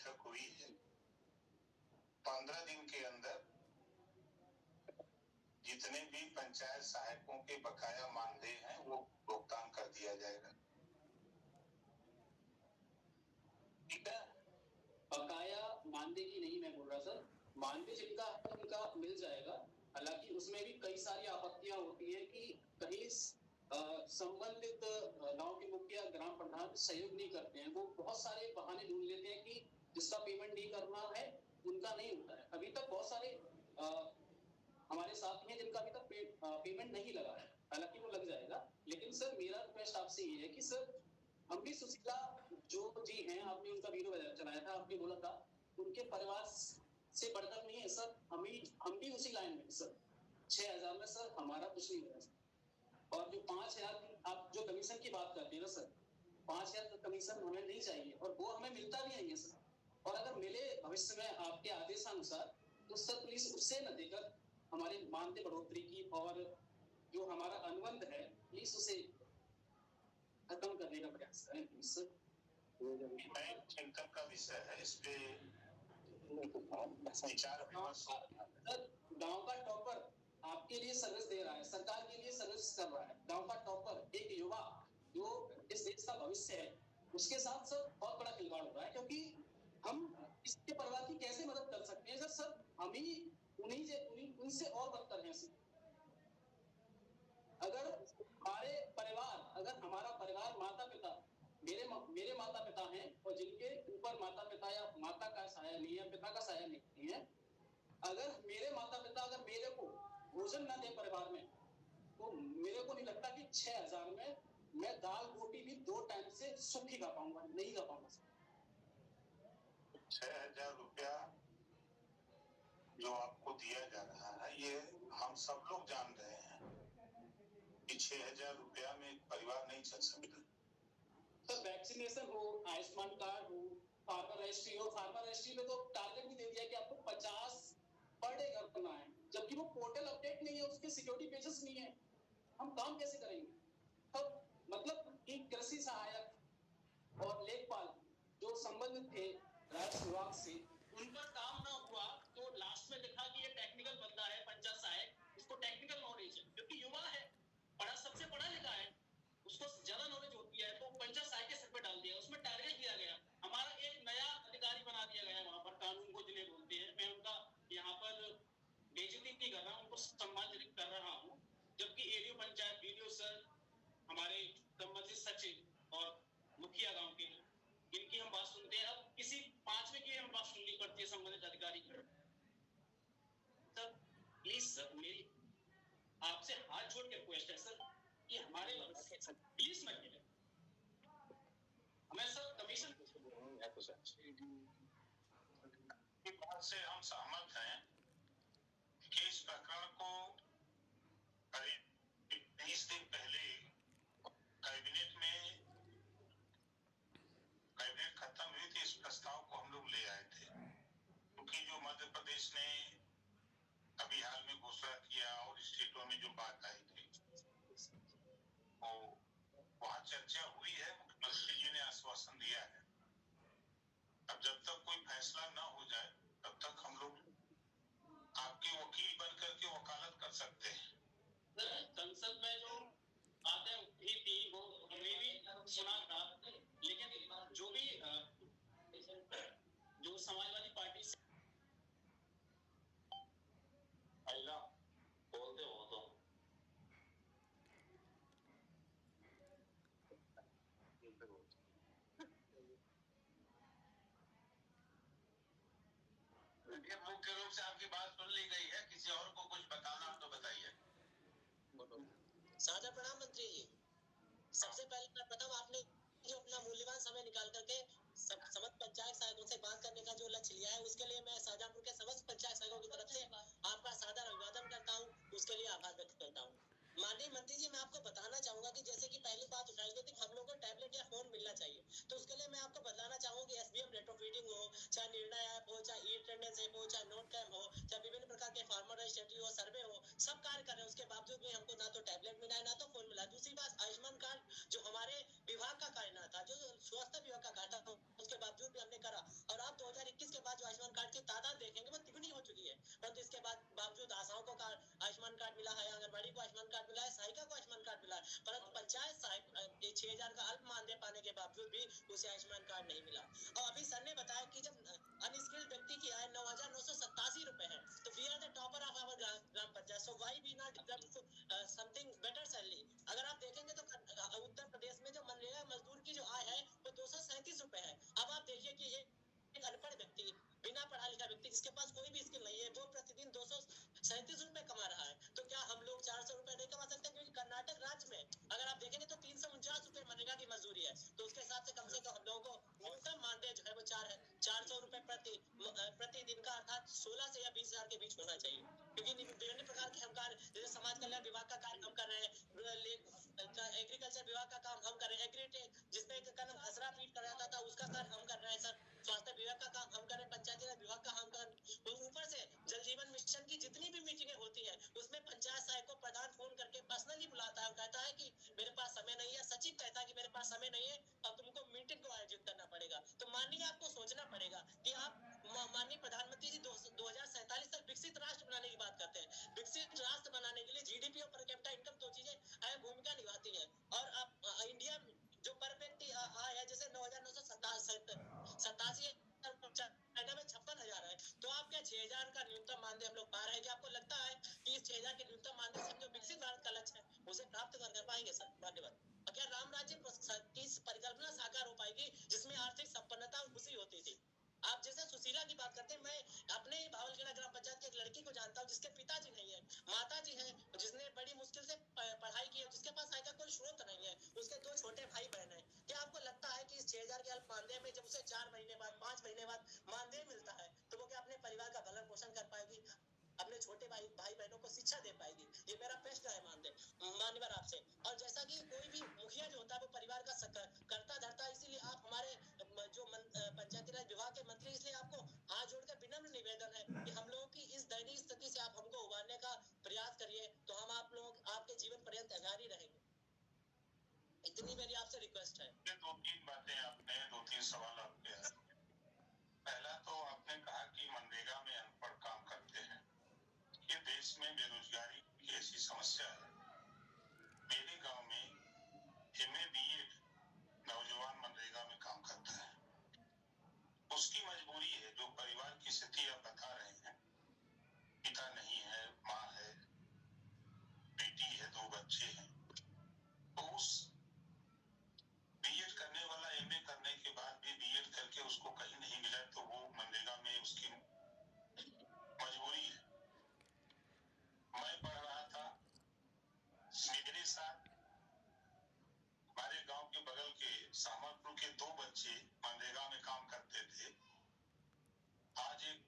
बैठक हुई है, 15 दिन के अंदर जितने भी पंचायत सहायकों के बकाया मानदेय हैं वो भुगतान कर दिया जाएगा। ठीक है, बकाया मानदेय की नहीं मैं बोल रहा सर, मानदेय जिनका है उनका मिल जाएगा। हालांकि उसमें भी कई सारी आपत्तियां होती है कि कहीं संबंधित गांव के मुखिया ग्राम प्रधान सहयोग नहीं करते हैं, वो बहुत सारे बहाने ढूंढ लेते हैं कि जिसका पेमेंट नहीं करना है उनका नहीं होता है। अभी तक बहुत सारे हमारे साथी हैं जिनका अभी तक पेमेंट नहीं लगा है, हालांकि वो लग जाएगा। लेकिन सर मेरा रिक्वेस्ट आपसे ये है कि सर अमृत सुशीला जो जी हैं, आपने उनका वीडियो चलाया था, आपने बोला था उनके परिवार से बढ़कर नहीं है सर, हम भी उसी लाइन में सर। 6,000 में सर हमारा कुछ नहीं हो रहा। और जो 5,000 आप जो कमीशन की बात करते हैं ना सर, 5,000 का कमीशन हमें नहीं चाहिए और वो हमें मिलता भी नहीं है सर। और अगर मिले भविष्य में आपके आदेशानुसार तो सर प्लीज उससे न देकर हमारे मानदेय बढ़ोतरी की और जो हमारा अनुबंध है प्लीज उसे खत्म करने का प्रयास करें प्लीज सर। नए चिंतन का विषय है, इस पे विचार विमर्श। गांव का टॉपर आपके लिए सर्विस दे रहा है, सरकार के लिए सर्विस कर रहा है। गांव का टॉपर एक युवा जो इस देश का भविष्य है, उसके साथ सर बहुत बड़ा खिलवाड़ हो रहा है। क्योंकि हम इसके परिवार की कैसे मदद कर सकते हैं सर हम ही उनसे और बदतर हैं सर। अगर हमारा परिवार माता पिता, मेरे माता पिता हैं और जिनके ऊपर माता पिता या माता का साया नहीं है, पिता का साया नहीं है, अगर मेरे माता पिता अगर मेरे को भोजन न दे परिवार में, तो मेरे को नहीं लगता कि 6,000 में मैं दाल रोटी भी 2 टाइम से सुख ही खा पाऊंगा, नहीं खा पाऊंगा। 6,000 रुपया जो आपको दिया जा रहा है, ये हम सब लोग जान रहे हैं कि 6,000 रुपया में परिवार नहीं चल सकता। तो वैक्सीनेशन हो, आयुष्मान कार्ड हो, फार्मर रजिस्ट्री हो, फार्मर रजिस्ट्री में तो टारगेट भी दे दिया कि आपको 50 पर डे घर करना है, जबकि वो पोर्टल अपडेट नहीं है, उसके सिक्योरिटी पेजेस नहीं है, हम काम कैसे करेंगे? तब मतलब कि कृषि सहायक और लेखपाल जो संबंधित थे राजस्व विभाग से, उन पर काम ना हुआ तो लास्ट में देखा कि ये टेक्निकल बंदा है पंचायत सहायक, उसको टेक्निकल नॉलेज है क्योंकि युवा है, सबसे पढ़ा लिखा है, उसको ज्यादा नॉलेज होती है, तो पंचायत सहायक के सिर पे डाल दिया, उसमें टारगेट दिया गया। हमारा एक नया अधिकारी बना दिया गया वहां पर, कानून को जिन्हें बोलते हैं। मैं उनका यहाँ पर बेइज्जती नहीं कर रहा हूँ, उनको सम्मानित कर रहा हूँ। जबकि एडीओ पंचायत वीडियो सर, हमारे संबंधित सचिव और मुखिया गांव के, इनकी हम बात सुनते हैं। अब किसी 5वें की हम बात सुननी पड़ती है संबंधित अधिकारी की। सर प्लीज सर, मेरी आपसे हाथ जोड़ के रिक्वेस्ट है सर कि हमारे प्लीज मत मिले हमें सर कमीशन की बात से हम सहमत हैं कि इस प्रकरण को करीब 20 दिन पहले कैबिनेट खत्म हुई थी, इस प्रस्ताव को हम लोग ले आए थे, क्योंकि जो मध्य प्रदेश ने अभी हाल में घोषणा किया और स्टेटों में जो बात आई थी वो वहां चर्चा हुई है, मुख्यमंत्री जी ने आश्वासन दिया है। अब जब तक कोई फैसला न हो जाए तब तक हम लोग आपके वकील बन करके वकालत कर सकते हैं। संसद में जो बातें हुई थी वो हमने भी सुना था, लेकिन जो भी जो समाजवादी पार्टी से बोलते हो तो मुख्य रूप से आपकी बात सुन ली गई है, किसी और को कुछ बताना तो बताइए। साझा प्रणाम मंत्री जी। सबसे पहले मैं प्रथम आपने जो अपना मूल्यवान समय निकाल करके समस्त पंचायत सहायकों से बात करने का जो लक्ष्य लिया है, उसके लिए मैं शाहजहांपुर के समस्त पंचायत सहायकों की तरफ से आपका सादर अभिवादन करता हूँ, उसके लिए आभार व्यक्त करता हूँ। माननीय मंत्री जी, मैं आपको बताना चाहूंगा कि जैसे कि पहली बात उठाई गई थी हम लोगों को टैबलेट या फोन मिलना चाहिए, तो उसके लिए मैं आपको बताना चाहूंगा कि एसबीएम नेटवर्क फीडिंग हो, चाहे निर्णय ऐप हो, चाहे ई अटेंडेंस ऐप हो, चाहे नोट कैम हो, चाहे विभिन्न प्रकार के फार्मर रजिस्ट्री हो, सर्वे हो, सब कार्य कर रहे हैं। उसके बावजूद भी हमको ना तो टैबलेट मिला है ना तो फोन मिला। दूसरी बात, आयुष्मान कार्ड जो हमारे विभाग का कार्य ना था, जो स्वास्थ्य विभाग का कार्य था, उसके बावजूद भी हमने करा। और आप 2021 जिसके पास कोई भी स्किल नहीं है, वो प्रतिदिन 237 रुपए कमा रहा है, तो क्या हम लोग 400 रुपए नहीं कमा सकते? क्योंकि कर्नाटक राज्य में अगर आप देखेंगे तो 349 रुपए मनरेगा की मजदूरी है, तो उसके हिसाब से कम हम लोगों को न्यूनतम मानदेय जो है वो 400 रुपए प्रतिदिन का, अर्थात 16 से या 20,000 के बीच होना चाहिए। क्योंकि विभिन्न प्रकार के हम कार्य, जैसे समाज कल्याण विभाग का कार्य हम कर रहे हैं, एग्रीकल्चर विभाग का काम हम कर रहे हैं, एग्रीटेक जिसमें एक कदम खसरा फीड कर रहा था उसका कार्य हम कर रहे हैं सर, स्वास्थ्य विभाग का काम हम कर रहे हैं, पंचायती राज विभाग का हम कर रहे हैं। ऊपर से जल जीवन मिशन की जितनी भी मीटिंगें होती है उसमें पंचायत सहायक को प्रधान फोन करके पर्सनली बुलाता है और कहता है कि मेरे पास समय नहीं है, सचिव कहता है कि मेरे पास समय नहीं है, अब तुमको मीटिंग को आयोजित करना पड़ेगा। तो माननीय आपको सोचना पड़ेगा कि आप माननीय प्रधानमंत्री जी 2047 तक विकसित राष्ट्र बनाने की बात करते हैं। विकसित राष्ट्र बनाने के लिए जीडीपी और पर कैपिटा इनकम दो चीजें अहम भूमिका निभाती है, और आप इंडिया जो पर व्यक्ति आय है जैसे 9,987 चाइना में 56,000 है, तो आप क्या 6,000 का न्यूनतम मानदेय हम लोग पा रहे हैं? क्या आपको लगता है कि इस 6,000 के न्यूनतम मानदेय से जो विकसित भारत का लक्ष्य है उसे प्राप्त कर पाएंगे सर? धन्यवाद। और क्या राम राज्य की परिकल्पना साकार हो पाएगी जिसमें आर्थिक संपन्नता और खुशी होती थी? आप जैसे सुशीला की बात करते हैं, मैं अपने ही भावलगढ़ ग्राम पंचायत की एक लड़की को जानता हूँ जिसके पिताजी नहीं है, माताजी है, जिसने बड़ी मुश्किल से पढ़ाई की है, जिसके पास आय का कोई स्रोत नहीं है, उसके 2 छोटे भाई बहन है। क्या आपको लगता है कि इस 6,000 के अल्प मानदेय में जब उसे 4 महीने बाद 5 महीने बाद मानदेय मिलता है तो वो क्या अपने परिवार का भरण पोषण कर पाएगी, अपने छोटे भाई बहनों को शिक्षा दे पाएगी? ये मेरा प्रश्न है मान्यवर आपसे। और जैसा कि कोई भी मुखिया जो होता है वो परिवार का करता धरता, इसीलिए आप हमारे जो पंचायती राज विभाग के मंत्री, इसलिए आपको हाथ जोड़कर विनम्र निवेदन है कि हम लोगों की इस दयनीय स्थिति से आप हमको उबारने का प्रयास करिए, तो हम आप लोग आपके जीवन पर्यंत आभारी ही रहेंगे। इतनी मेरी आपसे रिक्वेस्ट है। ये 2-3 बातें आपने, 2-3 सवाल आपके हैं। पहला तो आपने कहा कि मनरेगा में अनपढ़ काम करते हैं। ये देश में बेरोजगारी की ऐसी समस्या है। मेरे गांव में MA BEd नौजवान मनरेगा में काम करता है। उसकी मजबूरी है, जो परिवार की स्थिति आप बता रहे हैं, पिता नहीं है, माँ है, बेटी है, 2 बच्चे हैं, तो उस BEd करने वाला MA करने के बाद भी BEd करके उसको कहीं नहीं मिला, तो वो मनरेगा में उसकी मजबूरी है। मैं पढ़ रहा था, मेरे साथ हमारे गांव के बगल के सामरपुर के 2 बच्चे मनरेगा में काम करते थे। आज एक